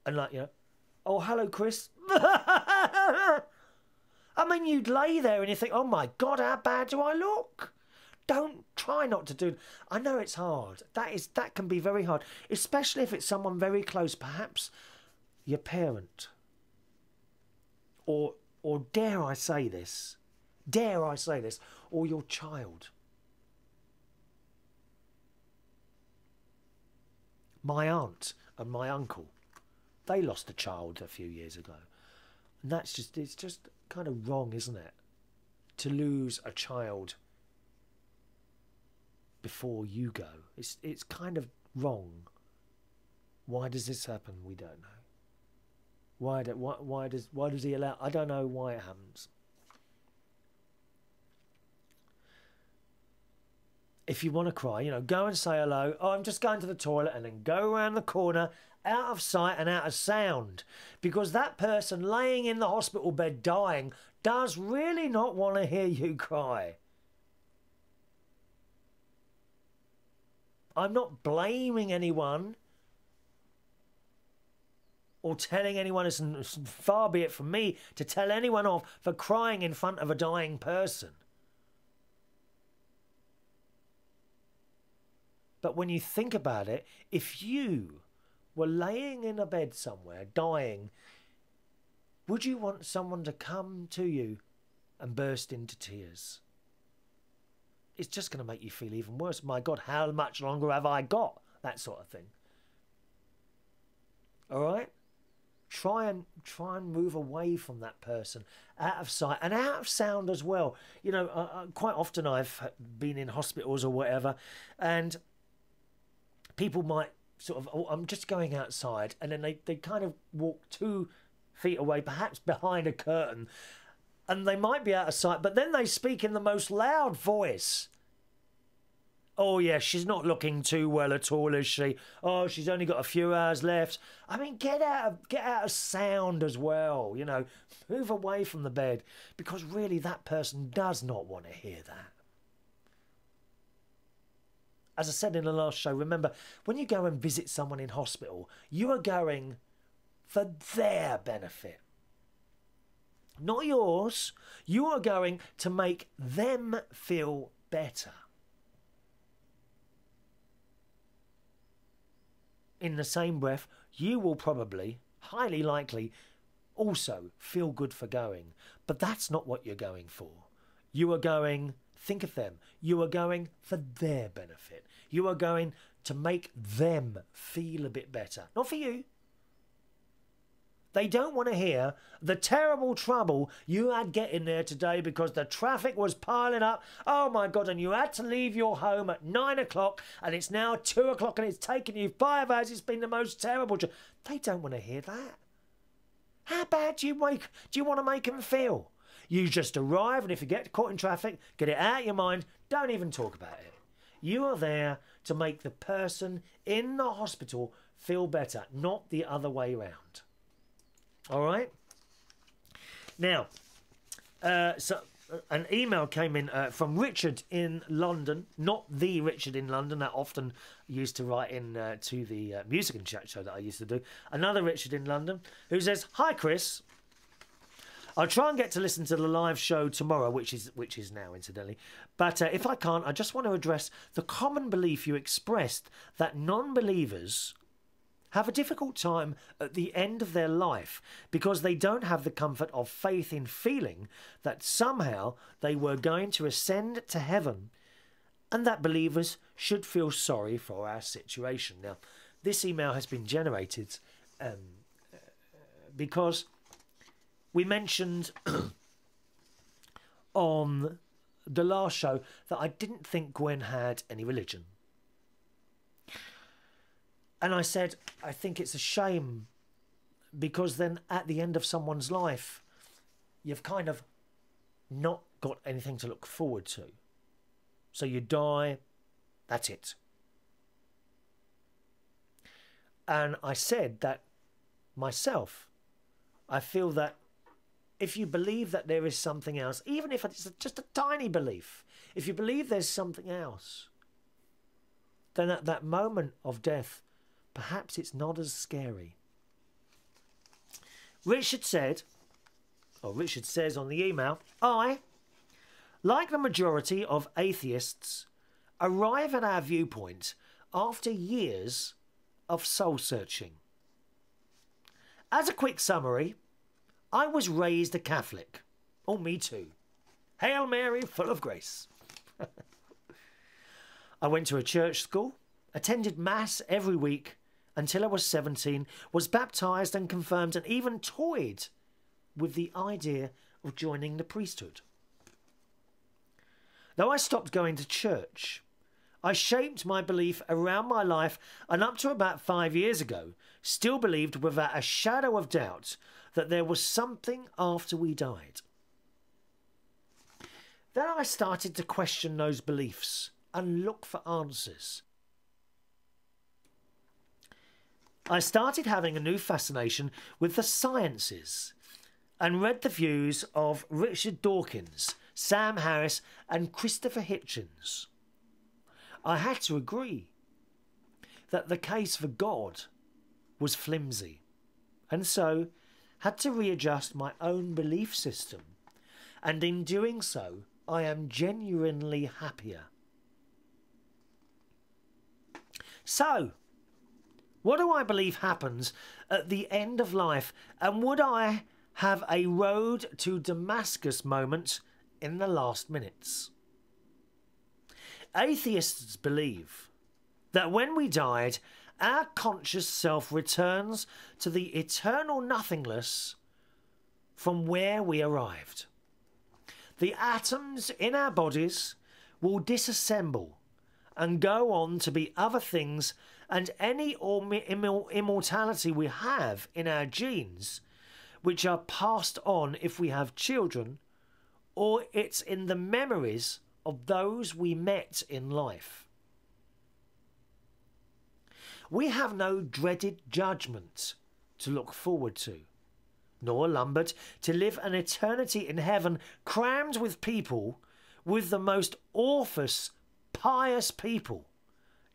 and oh, hello, Chris. I mean, you'd lay there and you think, oh my God, how bad do I look? Try not to do. I know it's hard. That can be very hard, especially if it's someone very close, perhaps your parent, or dare I say this, or your child. My aunt and my uncle, they lost a child a few years ago, and it's just kind of wrong, isn't it, to lose a child before you go. It's kind of wrong. Why does this happen? We don't know. Why does he allow? I don't know why it happens. If you want to cry, go and say hello. Oh, I'm just going to the toilet, and then go around the corner, out of sight and out of sound, because that person laying in the hospital bed dying does really not want to hear you cry. I'm not blaming anyone or telling anyone, it's far be it from me to tell anyone off for crying in front of a dying person. But when you think about it, if you were laying in a bed somewhere, dying, would you want someone to come to you and burst into tears? It's just going to make you feel even worse. My God, how much longer have I got? That sort of thing. All right? Try and move away from that person, out of sight and out of sound as well. Quite often I've been in hospitals or whatever, and people might sort of, oh, I'm just going outside, and then they kind of walk 2 feet away, perhaps behind a curtain, and they might be out of sight, but then they speak in the most loud voice. Oh, yeah, she's not looking too well at all, is she? Oh, she's only got a few hours left. I mean, get out of sound as well, Move away from the bed, because really that person does not want to hear that. As I said in the last show, remember, when you go and visit someone in hospital, you are going for their benefit. Not yours. You are going to make them feel better. In the same breath, you will probably, highly likely, also feel good for going. But that's not what you're going for. You are going, think of them, you are going for their benefit. You are going to make them feel a bit better. Not for you. They don't want to hear the terrible trouble you had getting there today because the traffic was piling up. Oh my God, and you had to leave your home at 9 o'clock and it's now 2 o'clock and it's taken you 5 hours. It's been the most terrible job. They don't want to hear that. How bad do you want to make them feel? You just arrive, and if you get caught in traffic, get it out of your mind. Don't even talk about it. You are there to make the person in the hospital feel better, not the other way around. All right. Now, an email came in from Richard in London, not the Richard in London that often used to write in to the music and chat show that I used to do. Another Richard in London who says, "Hi Chris, I'll try and get to listen to the live show tomorrow, which is now incidentally. But if I can't, I just want to address the common belief you expressed that non-believers have a difficult time at the end of their life because they don't have the comfort of faith in feeling that somehow they were going to ascend to heaven, and that believers should feel sorry for our situation." Now, this email has been generated because we mentioned on the last show that I didn't think Gwen had any religion. And I said, I think it's a shame because then at the end of someone's life, you've kind of not got anything to look forward to. So you die, that's it. And I said that myself, I feel that if you believe that there is something else, even if it's just a tiny belief, if you believe there's something else, then at that moment of death, perhaps it's not as scary. Richard says on the email, "I, like the majority of atheists, arrive at our viewpoint after years of soul-searching. As a quick summary, I was raised a Catholic. Oh, me too. Hail Mary, full of grace. I went to a church school, attended Mass every week until I was 17, was baptised and confirmed, and even toyed with the idea of joining the priesthood. Though I stopped going to church, I shaped my belief around my life, and up to about 5 years ago, still believed without a shadow of doubt that there was something after we died. Then I started to question those beliefs and look for answers. I started having a new fascination with the sciences and read the views of Richard Dawkins, Sam Harris and Christopher Hitchens. I had to agree that the case for God was flimsy, and so had to readjust my own belief system, and in doing so I am genuinely happier. So, what do I believe happens at the end of life, and would I have a road to Damascus moment in the last minutes? Atheists believe that when we died, our conscious self returns to the eternal nothingness from where we arrived. The atoms in our bodies will disassemble and go on to be other things, and any immortality we have in our genes, which are passed on if we have children, or it's in the memories of those we met in life. We have no dreaded judgment to look forward to, nor lumbered to live an eternity in heaven crammed with people, with the most orphous, pious people.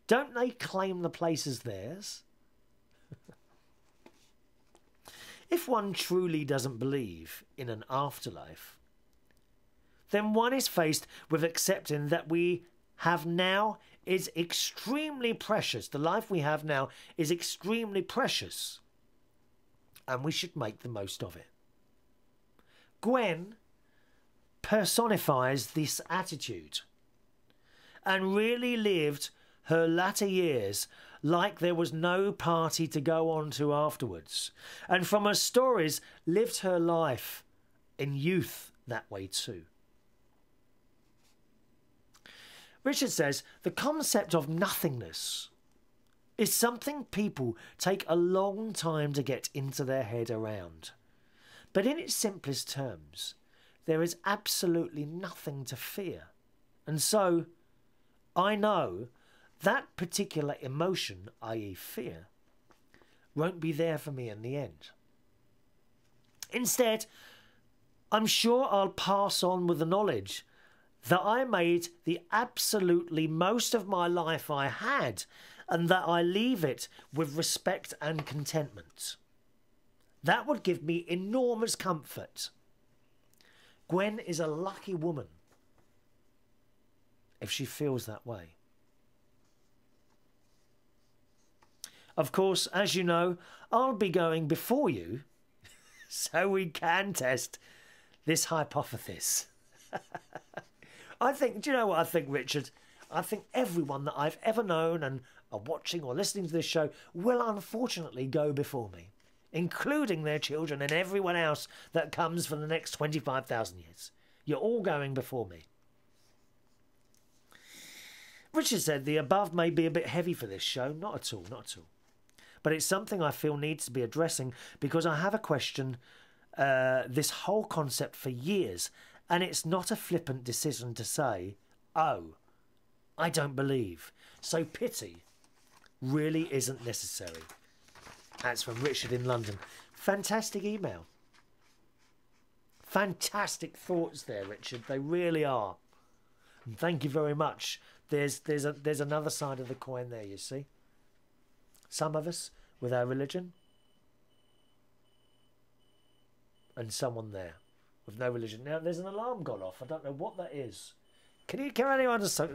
Don't they claim the place as theirs? If one truly doesn't believe in an afterlife, then one is faced with accepting that we have now is extremely precious. The life we have now is extremely precious, and we should make the most of it. Gwen personifies this attitude and really lived her latter years like there was no party to go on to afterwards, and from her stories lived her life in youth that way too. Richard says the concept of nothingness is something people take a long time to get into their head around. But in its simplest terms, there is absolutely nothing to fear. And so, I know that particular emotion, i.e. fear, won't be there for me in the end. Instead, I'm sure I'll pass on with the knowledge that I made the absolutely most of my life I had, and that I leave it with respect and contentment. That would give me enormous comfort. Gwen is a lucky woman if she feels that way. Of course, as you know, I'll be going before you so we can test this hypothesis. I think, do you know what I think, Richard? I think everyone that I've ever known and are watching or listening to this show will unfortunately go before me, including their children and everyone else that comes for the next 25,000 years. You're all going before me. Richard said the above may be a bit heavy for this show. Not at all, not at all. But it's something I feel needs to be addressing because I have a question this whole concept for years, and it's not a flippant decision to say, oh, I don't believe. So pity really isn't necessary. That's from Richard in London. Fantastic email. Fantastic thoughts there, Richard. They really are. And thank you very much. There's another side of the coin there, you see. Some of us with our religion, and someone there with no religion. Now there's an alarm gone off. I don't know what that is. Can anyone just? I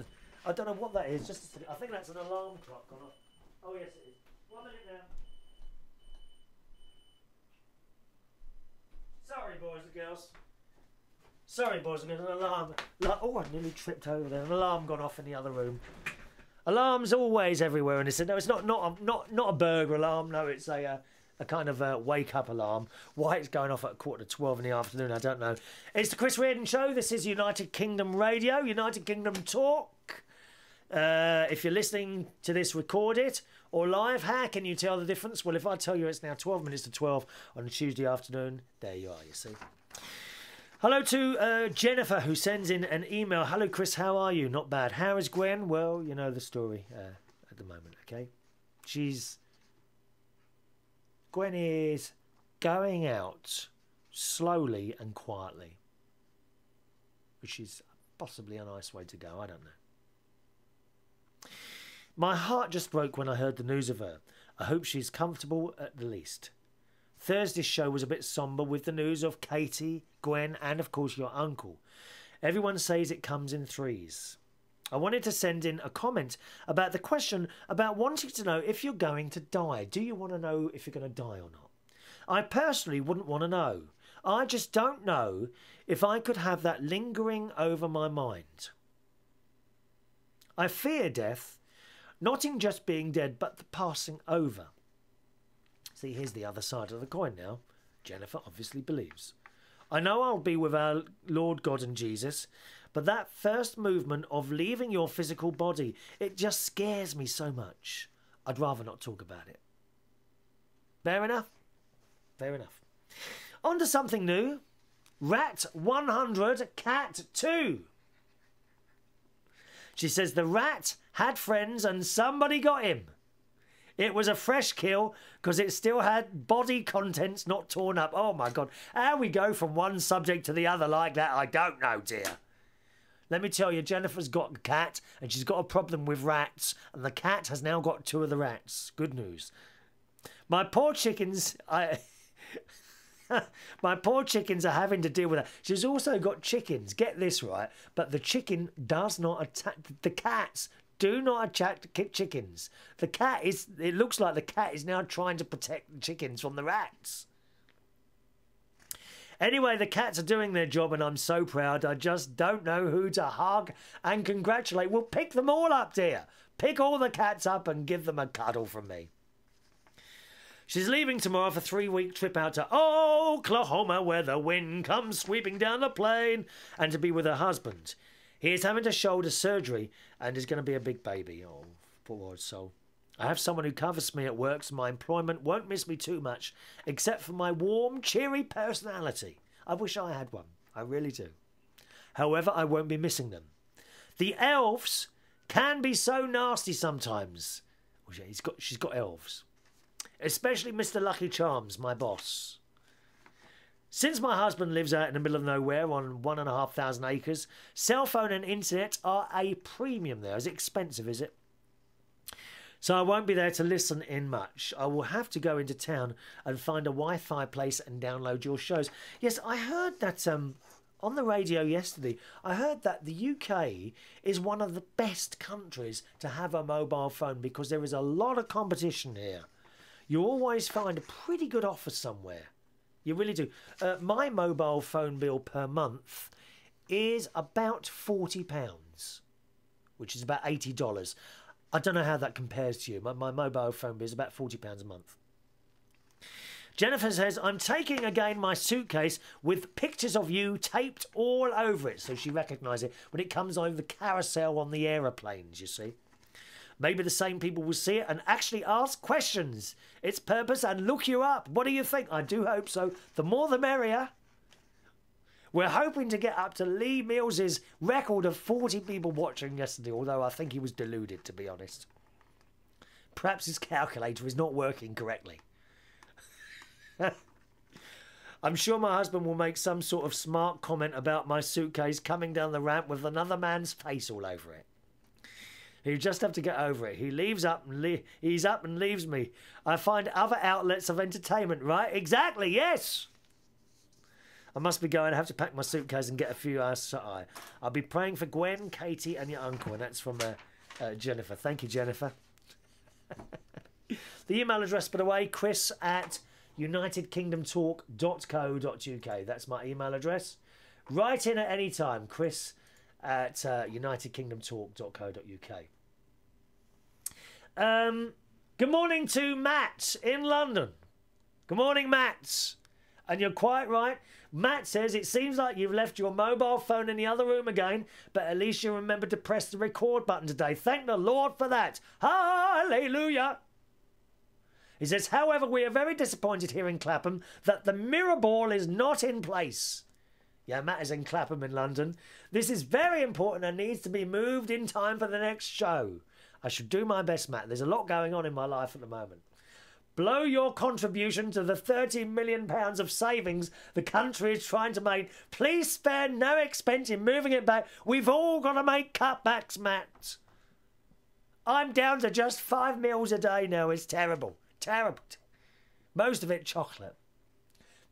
don't know what that is. Just I think that's an alarm clock gone off. Oh yes, it is. 1 minute now. Sorry, boys and girls. Sorry, boys and girls. An alarm. Oh, I nearly tripped over there. An alarm gone off in the other room. Alarms always everywhere, and no, it's not a burglar alarm. No, it's a kind of wake up alarm. Why it's going off at 12:15 in the afternoon, I don't know. It's the Chris Reardon Show. This is United Kingdom Radio, United Kingdom Talk. If you're listening to this recorded or live, how can you tell the difference? Well, if I tell you it's now 12 minutes to 12 on a Tuesday afternoon, there you are, you see. Hello to Jennifer, who sends in an email. Hello, Chris, how are you? Not bad. How is Gwen? Well, you know the story at the moment, okay? Gwen is going out slowly and quietly, which is possibly a nice way to go. I don't know. My heart just broke when I heard the news of her. I hope she's comfortable at the least. Thursday's show was a bit sombre with the news of Katie, Gwen and of course your uncle. Everyone says it comes in threes. I wanted to send in a comment about the question about wanting to know if you're going to die. Do you want to know if you're going to die or not? I personally wouldn't want to know. I just don't know if I could have that lingering over my mind. I fear death, not in just being dead, but the passing over. See, here's the other side of the coin now. Jennifer obviously believes. I know I'll be with our Lord God and Jesus, but that first movement of leaving your physical body, it just scares me so much. I'd rather not talk about it. Fair enough? Fair enough. On to something new. Rat 100, Cat 2. She says the rat had friends and somebody got him. It was a fresh kill because it still had body contents not torn up. Oh, my God. How we go from one subject to the other like that, I don't know, dear. Let me tell you, Jennifer's got a cat and she's got a problem with rats, and the cat has now got 2 of the rats. Good news. My poor chickens... My poor chickens are having to deal with that. She's also got chickens. Get this right. But the chicken does not attack... The cats... do not attack chickens. The cat is... It looks like the cat is now trying to protect the chickens from the rats. Anyway, the cats are doing their job and I'm so proud. I just don't know who to hug and congratulate. Well, pick them all up, dear. Pick all the cats up and give them a cuddle from me. She's leaving tomorrow for a 3-week trip out to Oklahoma, where the wind comes sweeping down the plain, and to be with her husband. He is having a shoulder surgery and is going to be a big baby. Oh, poor old soul. I have someone who covers me at work, so my employment won't miss me too much, except for my warm, cheery personality. I wish I had one. I really do. However, I won't be missing them. The elves can be so nasty sometimes. Oh, yeah, she's got elves. Especially Mr. Lucky Charms, my boss. Since my husband lives out in the middle of nowhere on 1,500 acres, cell phone and internet are a premium there. Is it expensive, is it? So I won't be there to listen in much. I will have to go into town and find a Wi-Fi place and download your shows. Yes, I heard that on the radio yesterday. I heard that the UK is one of the best countries to have a mobile phone because there is a lot of competition here. You always find a pretty good offer somewhere. You really do. My mobile phone bill per month is about £40, which is about $80. I don't know how that compares to you. My mobile phone bill is about £40 a month. Jennifer says, I'm taking again my suitcase with pictures of you taped all over it. So she recognises it when it comes over the carousel on the aeroplanes, you see. Maybe the same people will see it and actually ask questions. Its purpose and look you up. What do you think? I do hope so. The more the merrier. We're hoping to get up to Lee Mills's record of 40 people watching yesterday, although I think he was deluded, to be honest. Perhaps his calculator is not working correctly. I'm sure my husband will make some sort of smart comment about my suitcase coming down the ramp with another man's face all over it. He'll just have to get over it. He's up and leaves me. I find other outlets of entertainment, right? Exactly, yes. I must be going. I have to pack my suitcase and get a few hours. I'll be praying for Gwen, Katie and your uncle. And that's from Jennifer. Thank you, Jennifer. The email address, by the way, chris@unitedkingdomtalk.co.uk. That's my email address. Write in at any time, chris@unitedkingdomtalk.co.uk. Good morning to Matt in London. Good morning, Matt. And you're quite right. Matt says, it seems like you've left your mobile phone in the other room again, but at least you remembered to press the record button today. Thank the Lord for that. Hallelujah. He says, however, we are very disappointed here in Clapham that the mirrorball is not in place. Yeah, Matt is in Clapham in London. This is very important and needs to be moved in time for the next show. I should do my best, Matt. There's a lot going on in my life at the moment. Blow your contribution to the £30 million of savings the country is trying to make. Please spare no expense in moving it back. We've all got to make cutbacks, Matt. I'm down to just 5 meals a day now. It's terrible. Terrible. Most of it chocolate.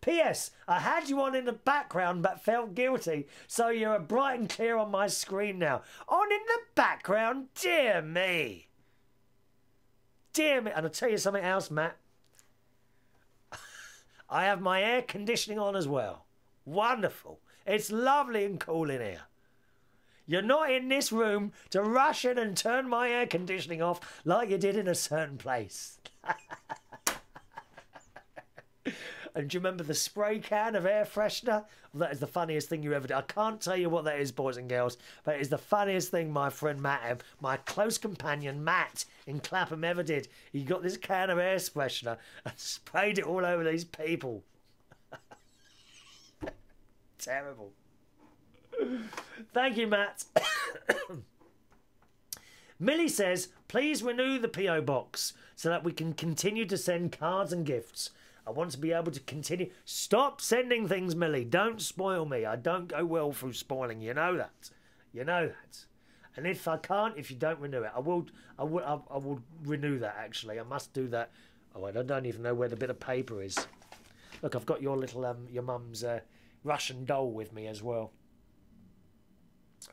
P.S. I had you on in the background but felt guilty, so you're bright and clear on my screen now. On in the background? Dear me. Dear me. And I'll tell you something else, Matt. I have my air conditioning on as well. Wonderful. It's lovely and cool in here. You're not in this room to rush in and turn my air conditioning off like you did in a certain place. And do you remember the spray can of air freshener? Well, that is the funniest thing you ever did. I can't tell you what that is, boys and girls, but it is the funniest thing my friend Matt, my close companion Matt in Clapham ever did. He got this can of air freshener and sprayed it all over these people. Terrible. Thank you, Matt. Millie says, please renew the P.O. box so that we can continue to send cards and gifts. I want to be able to continue. Stop sending things, Millie. Don't spoil me. I don't go well through spoiling. You know that. You know that. And if I can't, if you don't renew it, I will renew that, actually. I must do that. Oh, I don't even know where the bit of paper is. Look, I've got your little, your mum's Russian doll with me as well.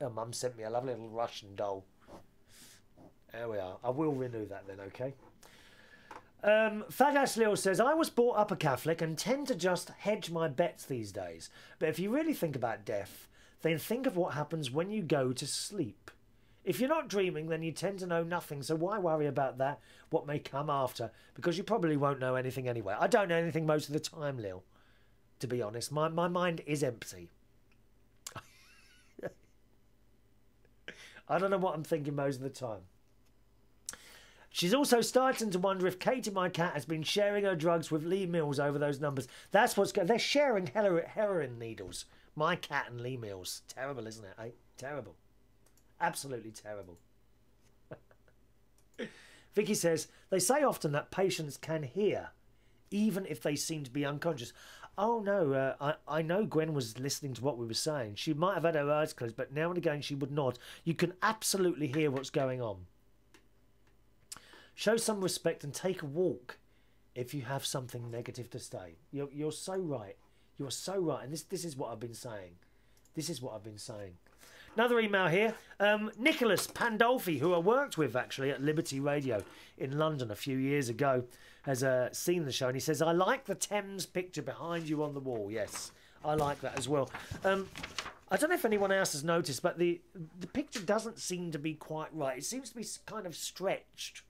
Her mum sent me a lovely little Russian doll. There we are. I will renew that then, okay? Fat Ash Lil says, I was brought up a Catholic and tend to just hedge my bets these days. But if you really think about death, then think of what happens when you go to sleep. If you're not dreaming, then you tend to know nothing, so why worry about that, what may come after? Because you probably won't know anything anyway. I don't know anything most of the time, Lil, to be honest. My mind is empty. I don't know what I'm thinking most of the time. She's also starting to wonder if Katie, my cat, has been sharing her drugs with Lee Mills over those numbers. That's what's going. They're sharing heroin needles. My cat and Lee Mills. Terrible, isn't it? Eh? Terrible. Absolutely terrible. Vicky says, they say often that patients can hear, even if they seem to be unconscious. Oh no, I know Gwen was listening to what we were saying. She might have had her eyes closed, but now and again she would nod. You can absolutely hear what's going on. Show some respect and take a walk if you have something negative to say. You're so right. You're so right. And this is what I've been saying. This is what I've been saying. Another email here. Nicholas Pandolfi, who I worked with actually at Liberty Radio in London a few years ago, has seen the show, and he says, I like the Thames picture behind you on the wall. Yes, I like that as well. I don't know if anyone else has noticed, but the picture doesn't seem to be quite right. It seems to be kind of stretched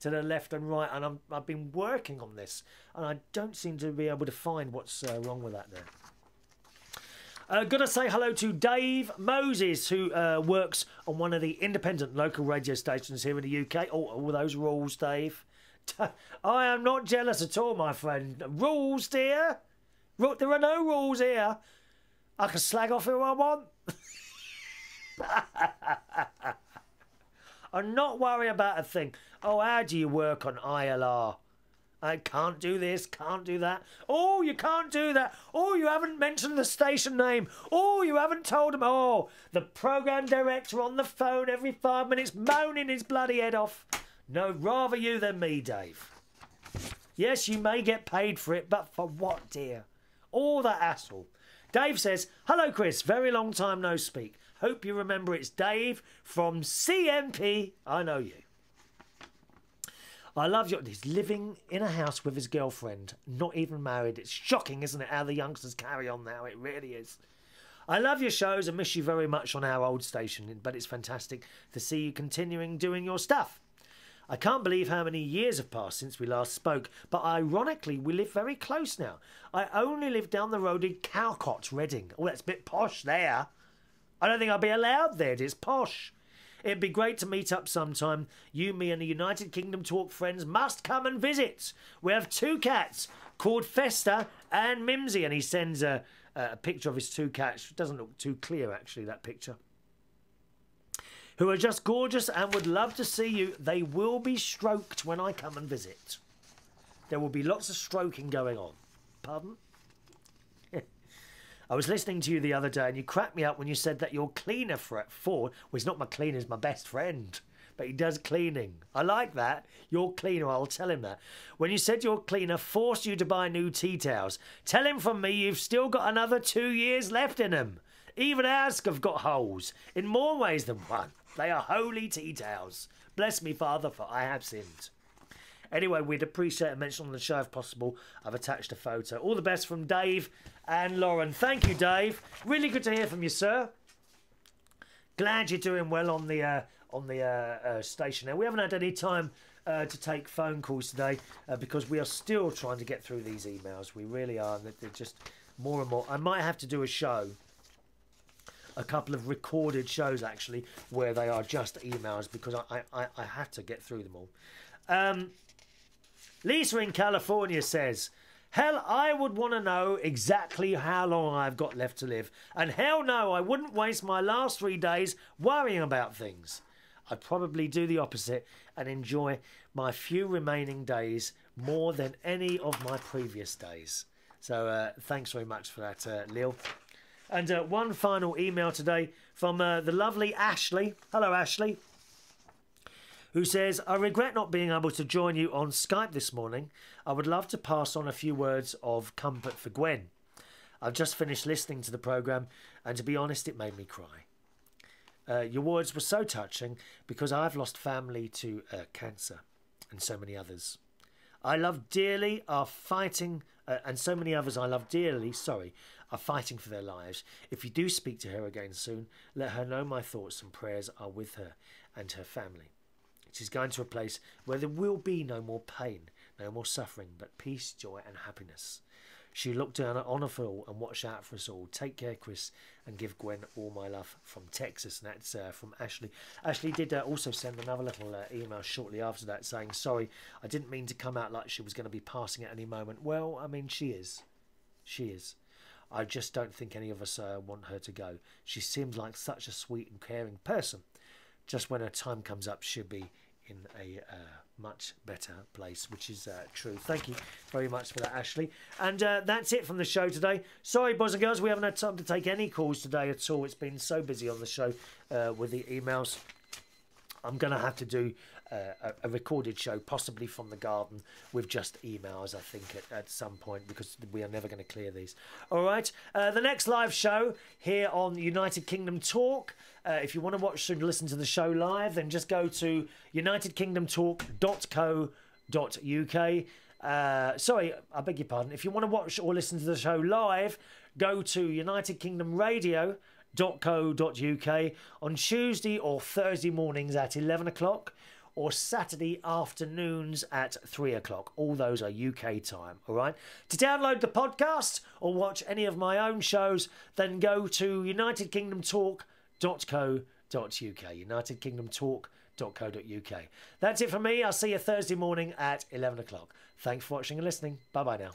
to the left and right, and I've been working on this, and I don't seem to be able to find what's wrong with that now. Got to say hello to Dave Moses, who works on one of the independent local radio stations here in the UK. Oh, all those rules, Dave. I am not jealous at all, my friend. Rules, dear? There are no rules here. I can slag off who I want. I'm not worried about a thing. Oh, how do you work on ILR? I can't do this, can't do that. Oh, you can't do that. Oh, you haven't mentioned the station name. Oh, you haven't told him. Oh, the programme director on the phone every 5 minutes moaning his bloody head off. No, rather you than me, Dave. Yes, you may get paid for it, but for what, dear? All that hassle. Dave says, hello, Chris. Very long time no speak. Hope you remember it's Dave from CMP. I know you. I love you. He's living in a house with his girlfriend, not even married. It's shocking, isn't it, how the youngsters carry on now? It really is. I love your shows and miss you very much on our old station, but it's fantastic to see you continuing doing your stuff. I can't believe how many years have passed since we last spoke, but ironically, we live very close now. I only live down the road in Calcott, Reading. Oh, that's a bit posh there. I don't think I'd be allowed there. It's posh. It'd be great to meet up sometime. You, me and the United Kingdom Talk friends must come and visit. We have 2 cats called Festa and Mimsy, and he sends a picture of his 2 cats. It doesn't look too clear, actually, that picture. Who are just gorgeous and would love to see you. They will be stroked when I come and visit. There will be lots of stroking going on. Pardon? I was listening to you the other day and you cracked me up when you said that your cleaner for well, he's not my cleaner, he's my best friend. But he does cleaning. I like that. Your cleaner, I'll tell him that. When you said your cleaner forced you to buy new tea towels, tell him from me you've still got another 2 years left in them. Even ours have got holes, in more ways than one. They are holy tea towels. Bless me, Father, for I have sinned. Anyway, we'd appreciate a mention on the show if possible. I've attached a photo. All the best from Dave and Lauren. Thank you, Dave. Really good to hear from you, sir. Glad you're doing well on the station. Now, we haven't had any time to take phone calls today because we are still trying to get through these emails. We really are. They're just more and more. I might have to do a show, a couple of recorded shows actually, where they are just emails because I had to get through them all. Lisa in California says, hell, I would want to know exactly how long I've got left to live. And hell no, I wouldn't waste my last 3 days worrying about things. I'd probably do the opposite and enjoy my few remaining days more than any of my previous days. So thanks very much for that, Lil. And one final email today from the lovely Ashley. Hello, Ashley. Who says, I regret not being able to join you on Skype this morning. I would love to pass on a few words of comfort for Gwen. I've just finished listening to the programme, and to be honest, it made me cry. Your words were so touching because I've lost family to cancer and so many others. I love dearly are fighting, and so many others I love dearly, are fighting for their lives. If you do speak to her again soon, let her know my thoughts and prayers are with her and her family. She's going to a place where there will be no more pain, no more suffering, but peace, joy and happiness. She looked down on us all and watch out for us all. Take care, Chris, and give Gwen all my love from Texas. And that's from Ashley. Ashley did also send another little email shortly after that saying, sorry, I didn't mean to come out like she was going to be passing at any moment. Well, I mean, she is. She is. I just don't think any of us want her to go. She seems like such a sweet and caring person. Just when her time comes up, she'll be in a much better place, which is true. Thank you very much for that, Ashley. And that's it from the show today. Sorry, boys and girls, we haven't had time to take any calls today at all. It's been so busy on the show with the emails. I'm going to have to do a recorded show, possibly from the garden, with just emails, I think, at some point, because we are never going to clear these. All right, the next live show here on United Kingdom Talk. If you want to watch and listen to the show live, then just go to unitedkingdomtalk.co.uk. Sorry, I beg your pardon. If you want to watch or listen to the show live, go to unitedkingdomradio.co.uk on Tuesday or Thursday mornings at 11 o'clock or Saturday afternoons at 3 o'clock. All those are UK time, all right? To download the podcast or watch any of my own shows, then go to unitedkingdomtalk.co.uk. unitedkingdomtalk.co.uk. That's it from me. I'll see you Thursday morning at 11 o'clock. Thanks for watching and listening. Bye-bye now.